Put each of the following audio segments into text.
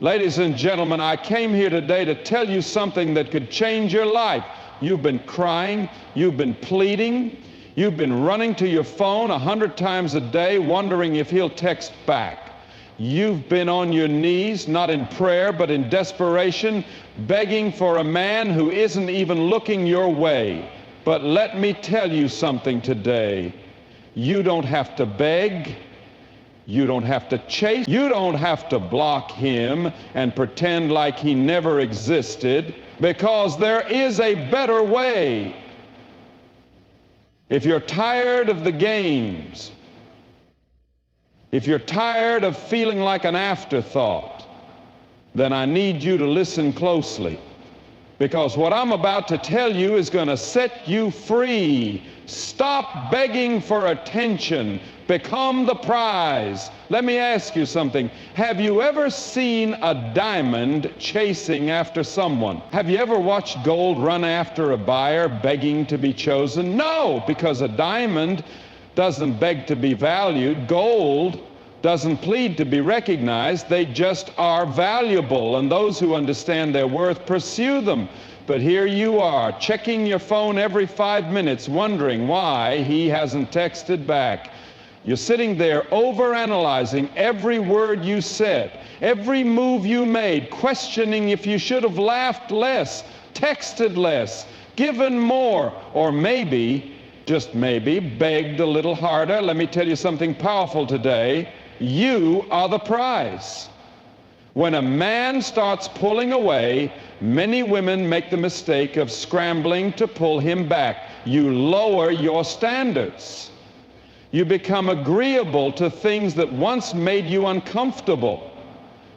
Ladies and gentlemen, I came here today to tell you something that could change your life. You've been crying, you've been pleading, you've been running to your phone 100 times a day wondering if he'll text back. You've been on your knees, not in prayer, but in desperation, begging for a man who isn't even looking your way. But let me tell you something today. You don't have to beg. You don't have to chase. You don't have to block him and pretend like he never existed, because there is a better way. If you're tired of the games, if you're tired of feeling like an afterthought, then I need you to listen closely, because what I'm about to tell you is going to set you free. Stop begging for attention. Become the prize. Let me ask you something. Have you ever seen a diamond chasing after someone? Have you ever watched gold run after a buyer begging to be chosen? No, because a diamond doesn't beg to be valued. Gold doesn't plead to be recognized. They just are valuable, and those who understand their worth pursue them. But here you are, checking your phone every 5 minutes, wondering why he hasn't texted back. You're sitting there overanalyzing every word you said, every move you made, questioning if you should have laughed less, texted less, given more, or maybe, just maybe, begged a little harder. Let me tell you something powerful today. You are the prize. When a man starts pulling away, many women make the mistake of scrambling to pull him back. You lower your standards. You become agreeable to things that once made you uncomfortable.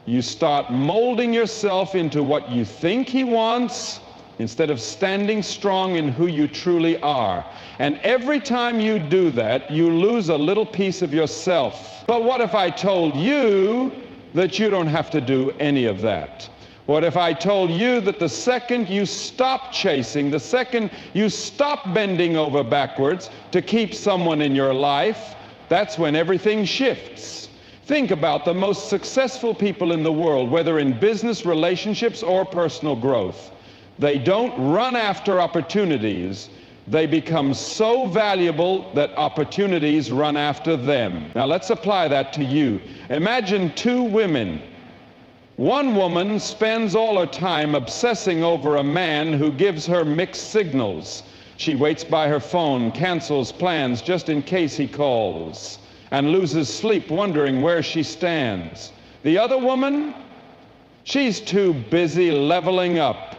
You start molding yourself into what you think he wants instead of standing strong in who you truly are. And every time you do that, you lose a little piece of yourself. But what if I told you that you don't have to do any of that? What if I told you that the second you stop chasing, the second you stop bending over backwards to keep someone in your life, that's when everything shifts. Think about the most successful people in the world, whether in business, relationships, or personal growth. They don't run after opportunities. They become so valuable that opportunities run after them. Now let's apply that to you. Imagine two women. One woman spends all her time obsessing over a man who gives her mixed signals. She waits by her phone, cancels plans just in case he calls, and loses sleep wondering where she stands. The other woman, she's too busy leveling up.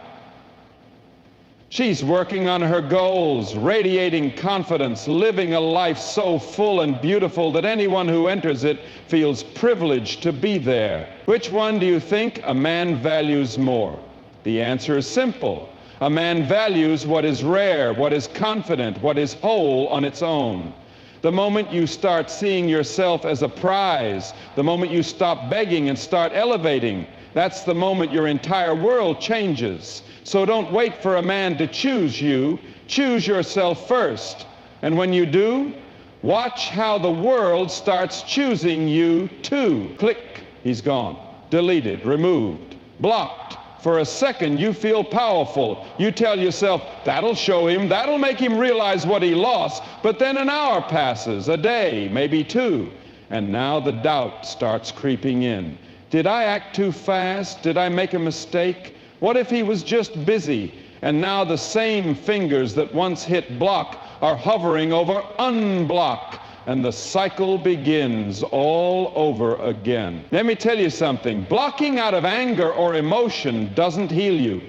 She's working on her goals, radiating confidence, living a life so full and beautiful that anyone who enters it feels privileged to be there. Which one do you think a man values more? The answer is simple. A man values what is rare, what is confident, what is whole on its own. The moment you start seeing yourself as a prize, the moment you stop begging and start elevating, that's the moment your entire world changes. So don't wait for a man to choose you. Choose yourself first. And when you do, watch how the world starts choosing you too. Click, he's gone. Deleted, removed, blocked. For a second, you feel powerful. You tell yourself, that'll show him, that'll make him realize what he lost. But then an hour passes, a day, maybe two, and now the doubt starts creeping in. Did I act too fast? Did I make a mistake? What if he was just busy, and now the same fingers that once hit block are hovering over unblock, and the cycle begins all over again? Let me tell you something. Blocking out of anger or emotion doesn't heal you.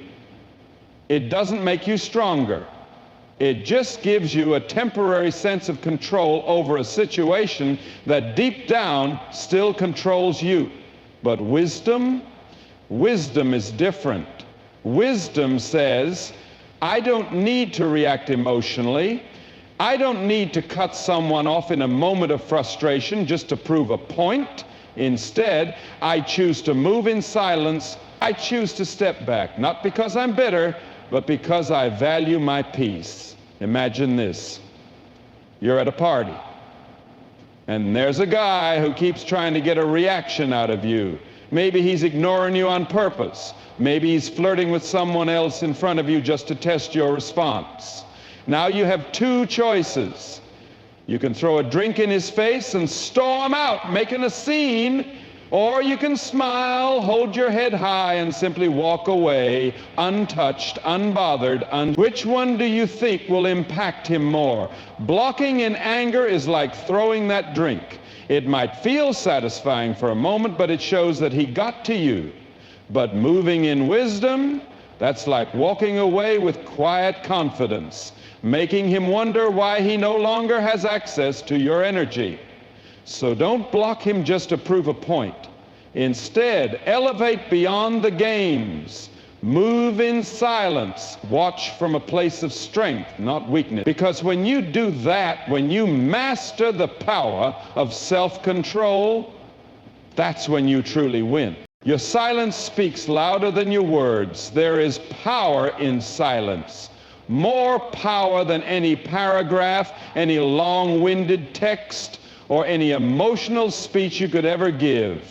It doesn't make you stronger. It just gives you a temporary sense of control over a situation that deep down still controls you. But wisdom is different. Wisdom says, I don't need to react emotionally. I don't need to cut someone off in a moment of frustration just to prove a point. Instead, I choose to move in silence. I choose to step back, not because I'm bitter, but because I value my peace. Imagine this. You're at a party, and there's a guy who keeps trying to get a reaction out of you. Maybe he's ignoring you on purpose. Maybe he's flirting with someone else in front of you just to test your response. Now you have two choices. You can throw a drink in his face and storm out, making a scene, or you can smile, hold your head high, and simply walk away, untouched, unbothered. Which one do you think will impact him more? Blocking in anger is like throwing that drink. It might feel satisfying for a moment, but it shows that he got to you. But moving in wisdom, that's like walking away with quiet confidence, making him wonder why he no longer has access to your energy. So don't block him just to prove a point. Instead, elevate beyond the games. Move in silence. Watch from a place of strength, not weakness. Because when you do that, when you master the power of self-control, that's when you truly win. Your silence speaks louder than your words. There is power in silence. More power than any paragraph, any long-winded text, or any emotional speech you could ever give.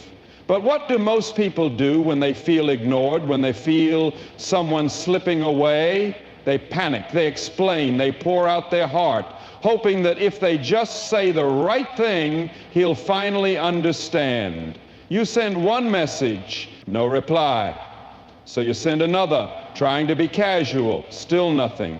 But what do most people do when they feel ignored, when they feel someone slipping away? They panic, they explain, they pour out their heart, hoping that if they just say the right thing, he'll finally understand. You send one message, no reply. So you send another, trying to be casual, still nothing.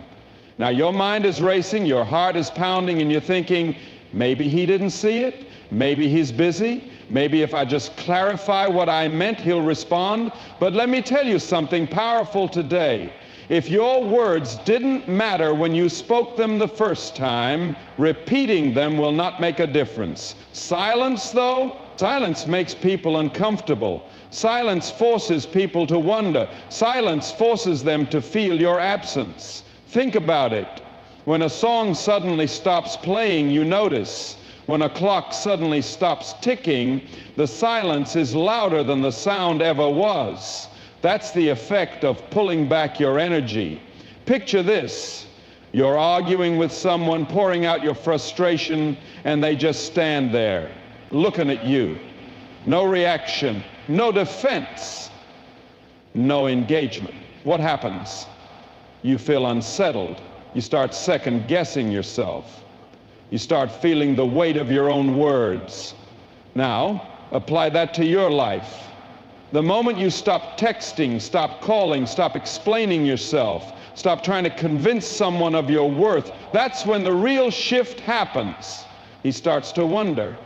Now your mind is racing, your heart is pounding, and you're thinking, maybe he didn't see it, maybe he's busy, maybe if I just clarify what I meant, he'll respond. But let me tell you something powerful today. If your words didn't matter when you spoke them the first time, repeating them will not make a difference. Silence, though, silence makes people uncomfortable. Silence forces people to wonder. Silence forces them to feel your absence. Think about it. When a song suddenly stops playing, you notice. When a clock suddenly stops ticking, the silence is louder than the sound ever was. That's the effect of pulling back your energy. Picture this. You're arguing with someone, pouring out your frustration, and they just stand there, looking at you. No reaction, no defense, no engagement. What happens? You feel unsettled. You start second-guessing yourself. You start feeling the weight of your own words. Now, apply that to your life. The moment you stop texting, stop calling, stop explaining yourself, stop trying to convince someone of your worth, that's when the real shift happens. He starts to wonder,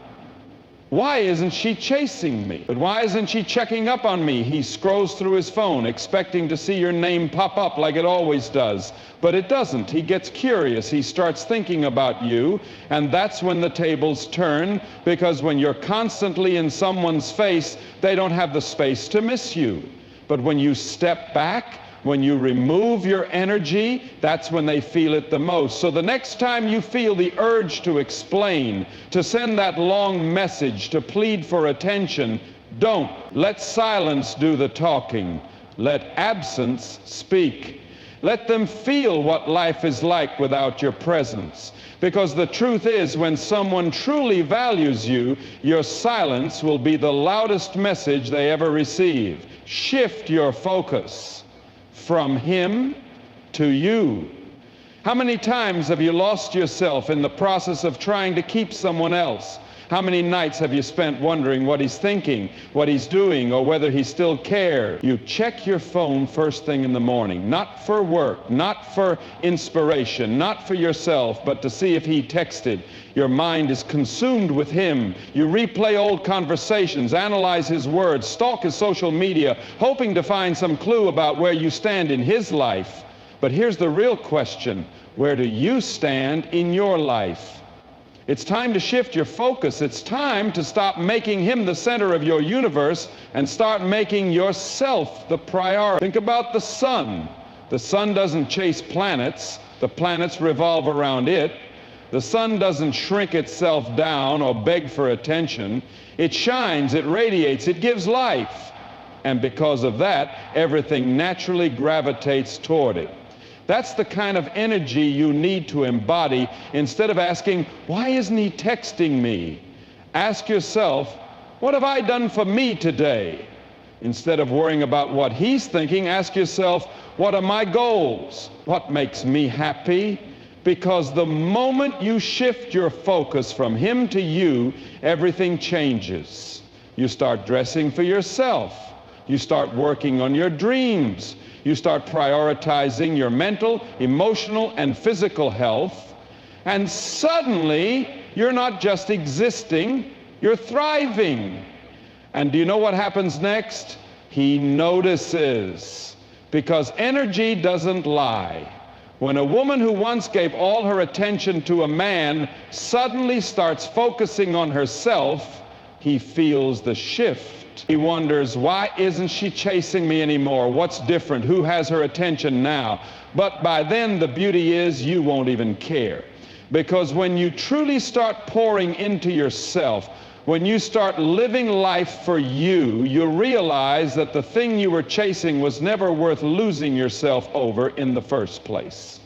why isn't she chasing me? But why isn't she checking up on me? He scrolls through his phone, expecting to see your name pop up like it always does. But it doesn't. He gets curious. He starts thinking about you. And that's when the tables turn, because when you're constantly in someone's face, they don't have the space to miss you. But when you step back, when you remove your energy, that's when they feel it the most. So the next time you feel the urge to explain, to send that long message, to plead for attention, don't. Let silence do the talking. Let absence speak. Let them feel what life is like without your presence. Because the truth is, when someone truly values you, your silence will be the loudest message they ever receive. Shift your focus from him to you. How many times have you lost yourself in the process of trying to keep someone else? How many nights have you spent wondering what he's thinking, what he's doing, or whether he still cares? You check your phone first thing in the morning, not for work, not for inspiration, not for yourself, but to see if he texted. Your mind is consumed with him. You replay old conversations, analyze his words, stalk his social media, hoping to find some clue about where you stand in his life. But here's the real question. Where do you stand in your life? It's time to shift your focus. It's time to stop making him the center of your universe and start making yourself the priority. Think about the sun. The sun doesn't chase planets. The planets revolve around it. The sun doesn't shrink itself down or beg for attention. It shines, it radiates, it gives life. And because of that, everything naturally gravitates toward it. That's the kind of energy you need to embody. Instead of asking, why isn't he texting me? Ask yourself, what have I done for me today? Instead of worrying about what he's thinking, ask yourself, what are my goals? What makes me happy? Because the moment you shift your focus from him to you, everything changes. You start dressing for yourself. You start working on your dreams. You start prioritizing your mental, emotional, and physical health. And suddenly, you're not just existing, you're thriving. And do you know what happens next? He notices. Because energy doesn't lie. When a woman who once gave all her attention to a man suddenly starts focusing on herself, he feels the shift. He wonders, why isn't she chasing me anymore? What's different? Who has her attention now? But by then, the beauty is you won't even care. Because when you truly start pouring into yourself, when you start living life for you, you realize that the thing you were chasing was never worth losing yourself over in the first place.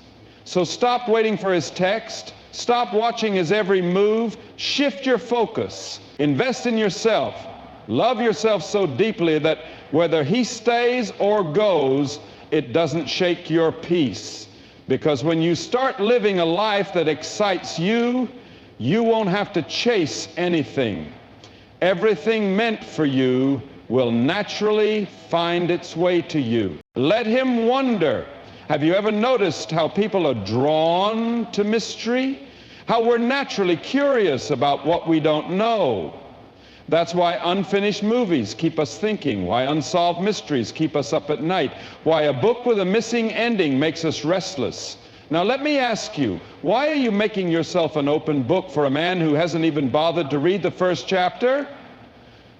So stop waiting for his text. Stop watching his every move. Shift your focus. Invest in yourself. Love yourself so deeply that whether he stays or goes, it doesn't shake your peace. Because when you start living a life that excites you, you won't have to chase anything. Everything meant for you will naturally find its way to you. Let him wonder. Have you ever noticed how people are drawn to mystery? How we're naturally curious about what we don't know. That's why unfinished movies keep us thinking, why unsolved mysteries keep us up at night, why a book with a missing ending makes us restless. Now let me ask you, why are you making yourself an open book for a man who hasn't even bothered to read the first chapter?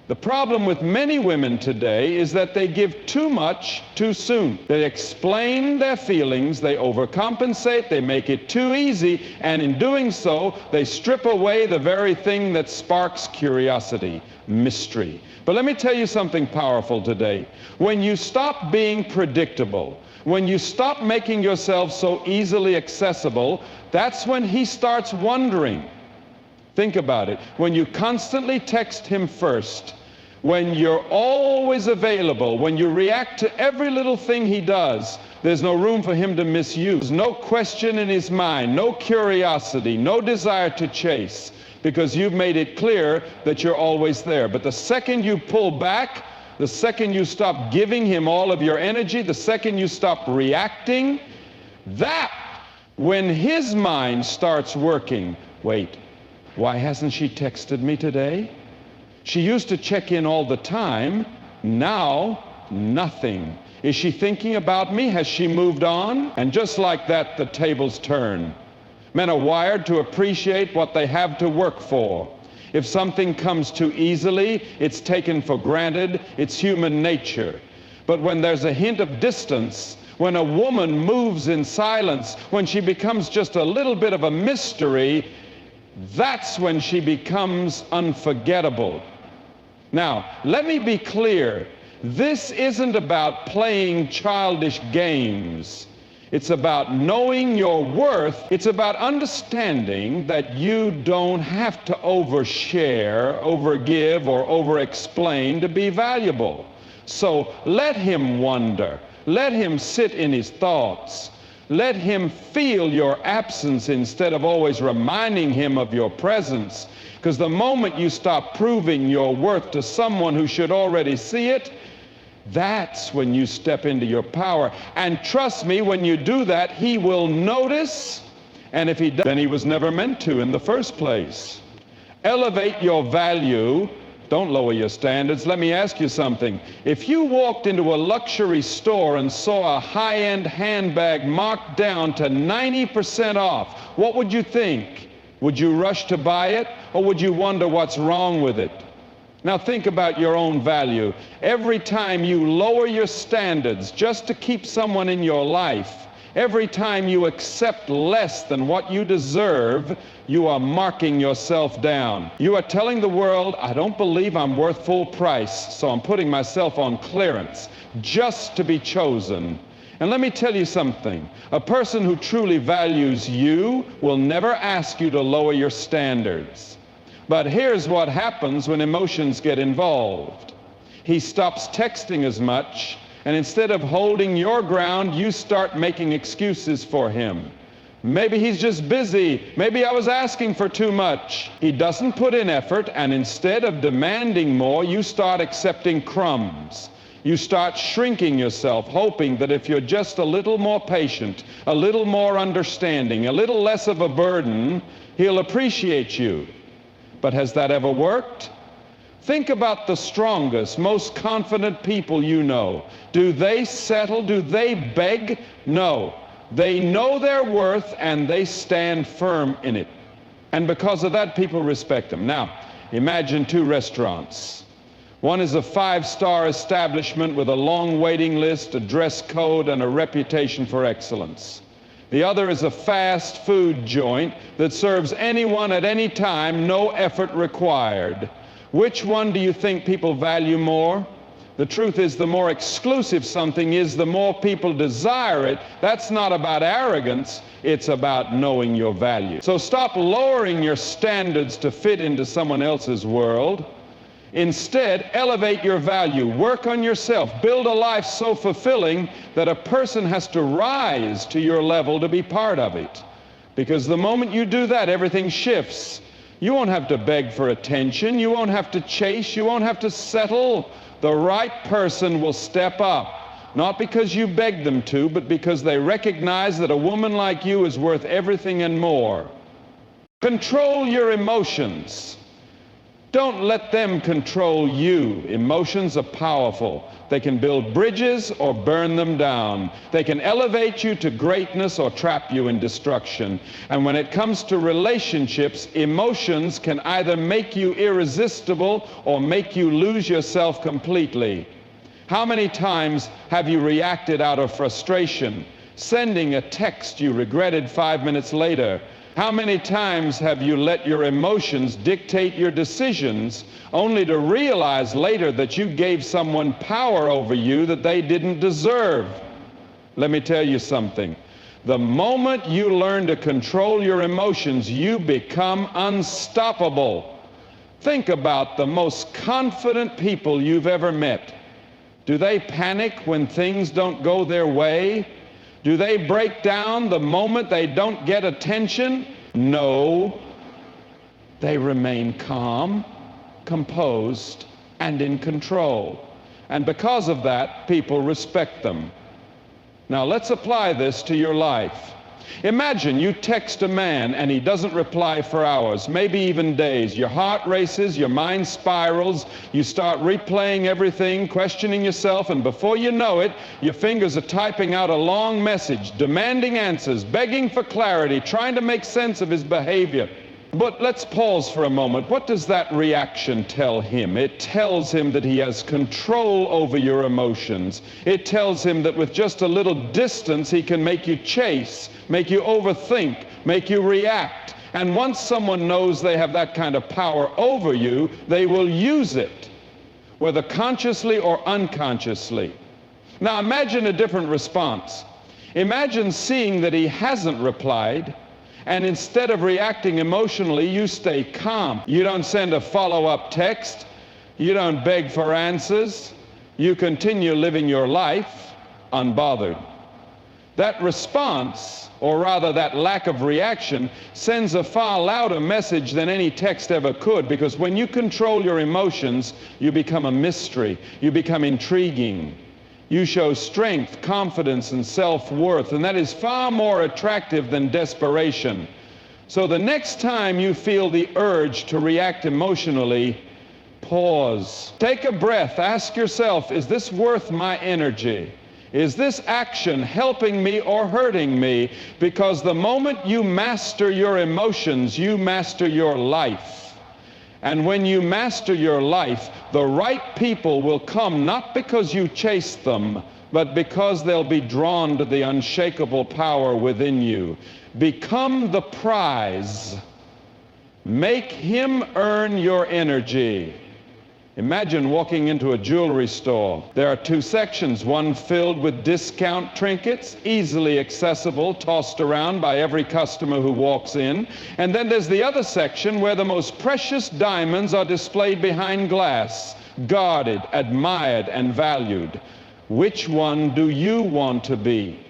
The problem with many women today is that they give too much too soon. They explain their feelings, they overcompensate, they make it too easy, and in doing so, they strip away the very thing that sparks curiosity, mystery. But let me tell you something powerful today. When you stop being predictable, when you stop making yourself so easily accessible, that's when he starts wondering. Think about it. When you constantly text him first, when you're always available, when you react to every little thing he does, there's no room for him to misuse. No question in his mind, no curiosity, no desire to chase, because you've made it clear that you're always there. But the second you pull back, the second you stop giving him all of your energy, the second you stop reacting, when his mind starts working, wait, why hasn't she texted me today? She used to check in all the time. Now, nothing. Is she thinking about me? Has she moved on? And just like that, the tables turn. Men are wired to appreciate what they have to work for. If something comes too easily, it's taken for granted. It's human nature. But when there's a hint of distance, when a woman moves in silence, when she becomes just a little bit of a mystery, that's when she becomes unforgettable. Now, let me be clear. This isn't about playing childish games. It's about knowing your worth. It's about understanding that you don't have to overshare, overgive, or overexplain to be valuable. So let him wonder. Let him sit in his thoughts. Let him feel your absence instead of always reminding him of your presence. Because the moment you stop proving your worth to someone who should already see it, that's when you step into your power. And trust me, when you do that, he will notice, and if he does, then he was never meant to in the first place. Elevate your value. Don't lower your standards. Let me ask you something. If you walked into a luxury store and saw a high-end handbag marked down to 90% off, what would you think? Would you rush to buy it, or would you wonder what's wrong with it? Now think about your own value. Every time you lower your standards just to keep someone in your life, every time you accept less than what you deserve, you are marking yourself down. You are telling the world, I don't believe I'm worth full price, so I'm putting myself on clearance just to be chosen. And let me tell you something. A person who truly values you will never ask you to lower your standards. But here's what happens when emotions get involved. He stops texting as much, and instead of holding your ground, you start making excuses for him. Maybe he's just busy. Maybe I was asking for too much. He doesn't put in effort, and instead of demanding more, you start accepting crumbs. You start shrinking yourself, hoping that if you're just a little more patient, a little more understanding, a little less of a burden, he'll appreciate you. But has that ever worked? Think about the strongest, most confident people you know. Do they settle? Do they beg? No. They know their worth and they stand firm in it. And because of that, people respect them. Now, imagine two restaurants. One is a 5-star establishment with a long waiting list, a dress code, and a reputation for excellence. The other is a fast food joint that serves anyone at any time, no effort required. Which one do you think people value more? The truth is, the more exclusive something is, the more people desire it. That's not about arrogance, it's about knowing your value. So stop lowering your standards to fit into someone else's world. Instead, elevate your value, work on yourself, build a life so fulfilling that a person has to rise to your level to be part of it. Because the moment you do that, everything shifts. You won't have to beg for attention, you won't have to chase, you won't have to settle. The right person will step up, not because you begged them to, but because they recognize that a woman like you is worth everything and more. Control your emotions. Don't let them control you. Emotions are powerful. They can build bridges or burn them down. They can elevate you to greatness or trap you in destruction. And when it comes to relationships, emotions can either make you irresistible or make you lose yourself completely. How many times have you reacted out of frustration, sending a text you regretted 5 minutes later? How many times have you let your emotions dictate your decisions, only to realize later that you gave someone power over you that they didn't deserve? Let me tell you something. The moment you learn to control your emotions, you become unstoppable. Think about the most confident people you've ever met. Do they panic when things don't go their way? Do they break down the moment they don't get attention? No. They remain calm, composed, and in control. And because of that, people respect them. Now let's apply this to your life. Imagine you text a man and he doesn't reply for hours, maybe even days. Your heart races, your mind spirals, you start replaying everything, questioning yourself, and before you know it, your fingers are typing out a long message, demanding answers, begging for clarity, trying to make sense of his behavior. But let's pause for a moment. What does that reaction tell him? It tells him that he has control over your emotions. It tells him that with just a little distance, he can make you chase, make you overthink, make you react. And once someone knows they have that kind of power over you, they will use it, whether consciously or unconsciously. Now imagine a different response. Imagine seeing that he hasn't replied, and instead of reacting emotionally, you stay calm. You don't send a follow-up text. You don't beg for answers. You continue living your life unbothered. That response, or rather that lack of reaction, sends a far louder message than any text ever could, because when you control your emotions, you become a mystery. You become intriguing. You show strength, confidence, and self-worth, and that is far more attractive than desperation. So the next time you feel the urge to react emotionally, pause. Take a breath. Ask yourself, is this worth my energy? Is this action helping me or hurting me? Because the moment you master your emotions, you master your life. And when you master your life, the right people will come not because you chase them, but because they'll be drawn to the unshakable power within you. Become the prize. Make him earn your energy. Imagine walking into a jewelry store. There are two sections, one filled with discount trinkets, easily accessible, tossed around by every customer who walks in. And then there's the other section where the most precious diamonds are displayed behind glass, guarded, admired, and valued. Which one do you want to be?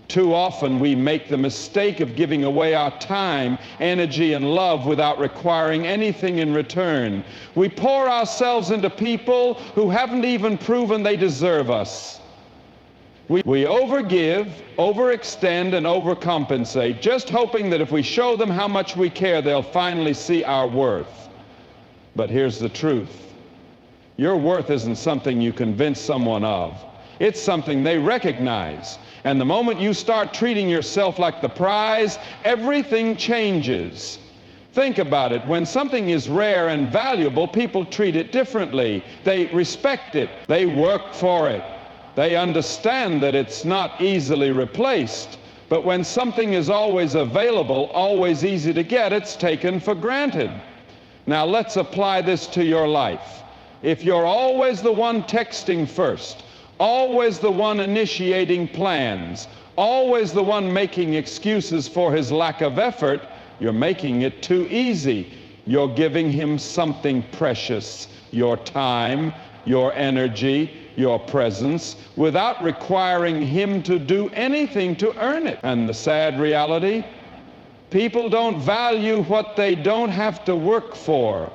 Too often we make the mistake of giving away our time, energy, and love without requiring anything in return. We pour ourselves into people who haven't even proven they deserve us. We overgive, overextend, and overcompensate, just hoping that if we show them how much we care, they'll finally see our worth. But here's the truth. Your worth isn't something you convince someone of. It's something they recognize. And the moment you start treating yourself like the prize, everything changes. Think about it. When something is rare and valuable, people treat it differently. They respect it. They work for it. They understand that it's not easily replaced. But when something is always available, always easy to get, it's taken for granted. Now let's apply this to your life. If you're always the one texting first, always the one initiating plans, always the one making excuses for his lack of effort, you're making it too easy. You're giving him something precious, your time, your energy, your presence, without requiring him to do anything to earn it. And the sad reality, people don't value what they don't have to work for.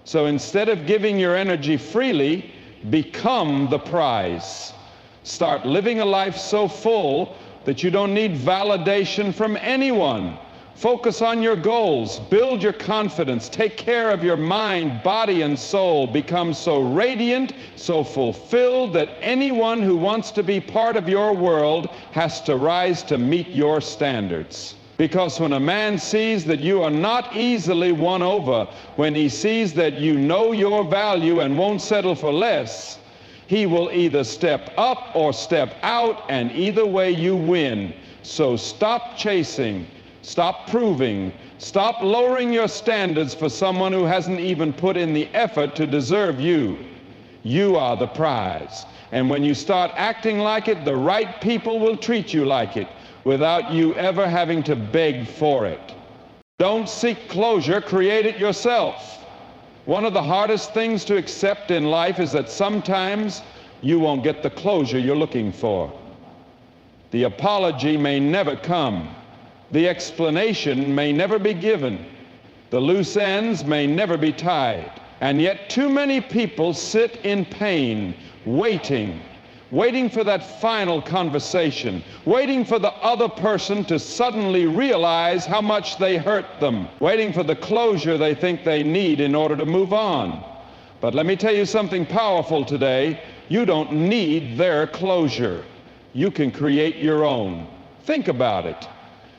So instead of giving your energy freely, become the prize. Start living a life so full that you don't need validation from anyone. Focus on your goals, build your confidence, take care of your mind, body, and soul. Become so radiant, so fulfilled that anyone who wants to be part of your world has to rise to meet your standards. Because when a man sees that you are not easily won over, when he sees that you know your value and won't settle for less, he will either step up or step out, and either way you win. So stop chasing, stop proving, stop lowering your standards for someone who hasn't even put in the effort to deserve you. You are the prize. And when you start acting like it, the right people will treat you like it, without you ever having to beg for it. Don't seek closure, create it yourself. One of the hardest things to accept in life is that sometimes you won't get the closure you're looking for. The apology may never come. The explanation may never be given. The loose ends may never be tied. And yet too many people sit in pain, waiting for that final conversation, waiting for the other person to suddenly realize how much they hurt them, waiting for the closure they think they need in order to move on. But let me tell you something powerful today. You don't need their closure. You can create your own. Think about it.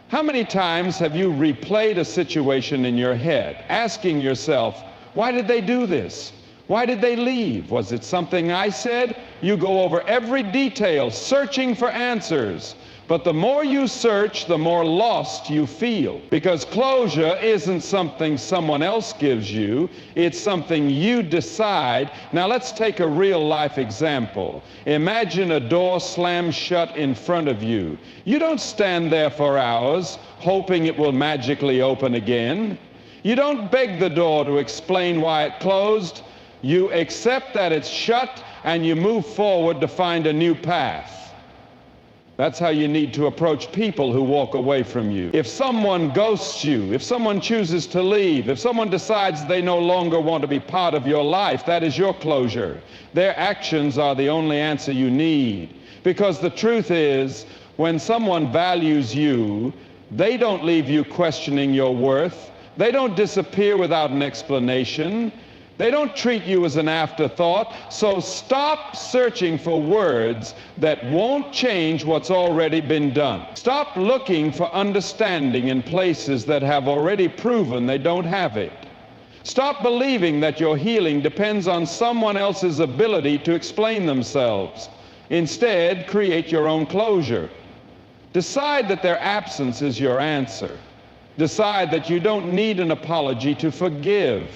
How many times have you replayed a situation in your head, asking yourself, why did they do this? Why did they leave? Was it something I said? You go over every detail, searching for answers. But the more you search, the more lost you feel. Because closure isn't something someone else gives you. It's something you decide. Now let's take a real life example. Imagine a door slammed shut in front of you. You don't stand there for hours, hoping it will magically open again. You don't beg the door to explain why it closed. You accept that it's shut, and you move forward to find a new path. That's how you need to approach people who walk away from you. If someone ghosts you, if someone chooses to leave, if someone decides they no longer want to be part of your life, that is your closure. Their actions are the only answer you need. Because the truth is, when someone values you, they don't leave you questioning your worth. They don't disappear without an explanation. They don't treat you as an afterthought. So stop searching for words that won't change what's already been done. Stop looking for understanding in places that have already proven they don't have it. Stop believing that your healing depends on someone else's ability to explain themselves. Instead, create your own closure. Decide that their absence is your answer. Decide that you don't need an apology to forgive.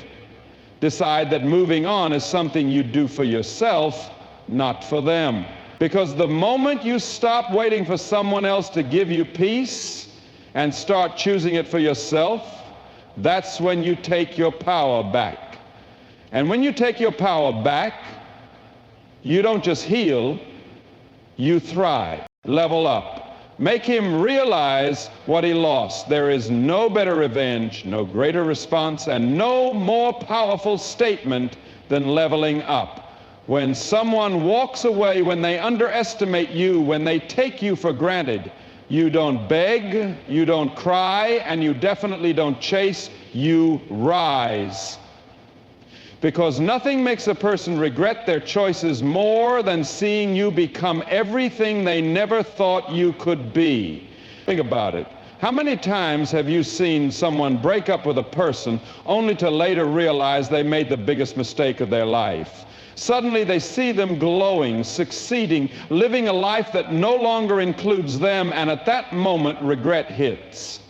decide that moving on is something you do for yourself, not for them. Because the moment you stop waiting for someone else to give you peace and start choosing it for yourself, that's when you take your power back. And when you take your power back, you don't just heal, you thrive, level up. Make him realize what he lost. There is no better revenge, no greater response, and no more powerful statement than leveling up. When someone walks away, when they underestimate you, when they take you for granted, you don't beg, you don't cry, and you definitely don't chase, you rise. Because nothing makes a person regret their choices more than seeing you become everything they never thought you could be. Think about it. How many times have you seen someone break up with a person only to later realize they made the biggest mistake of their life? Suddenly they see them glowing, succeeding, living a life that no longer includes them, and at that moment regret hits.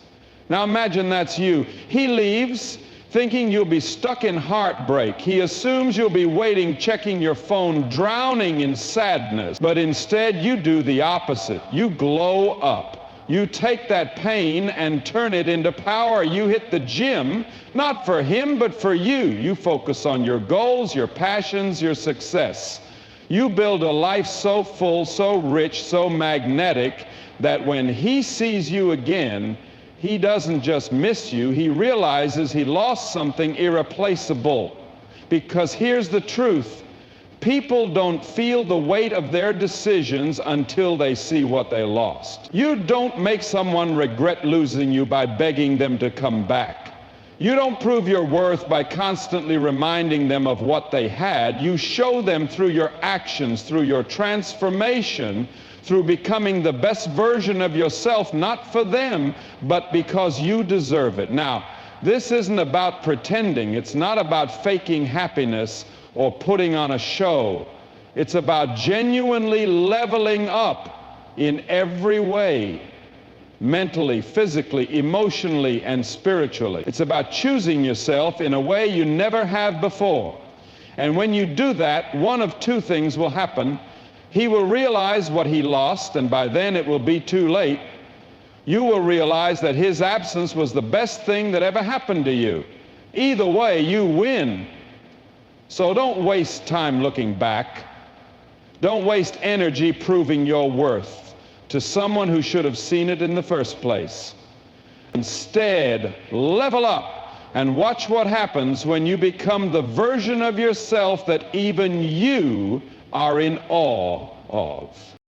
Now imagine that's you. He leaves thinking you'll be stuck in heartbreak. He assumes you'll be waiting, checking your phone, drowning in sadness. But instead, you do the opposite. You glow up. You take that pain and turn it into power. You hit the gym, not for him, but for you. You focus on your goals, your passions, your success. You build a life so full, so rich, so magnetic, that when he sees you again, he doesn't just miss you, he realizes he lost something irreplaceable. Because here's the truth, people don't feel the weight of their decisions until they see what they lost. You don't make someone regret losing you by begging them to come back. You don't prove your worth by constantly reminding them of what they had. You show them through your actions, through your transformation, through becoming the best version of yourself, not for them, but because you deserve it. Now, this isn't about pretending. It's not about faking happiness or putting on a show. It's about genuinely leveling up in every way, mentally, physically, emotionally, and spiritually. It's about choosing yourself in a way you never have before. And when you do that, one of two things will happen. He will realize what he lost, and by then it will be too late. You will realize that his absence was the best thing that ever happened to you. Either way, you win. So don't waste time looking back. Don't waste energy proving your worth to someone who should have seen it in the first place. Instead, level up and watch what happens when you become the version of yourself that even you are in awe of.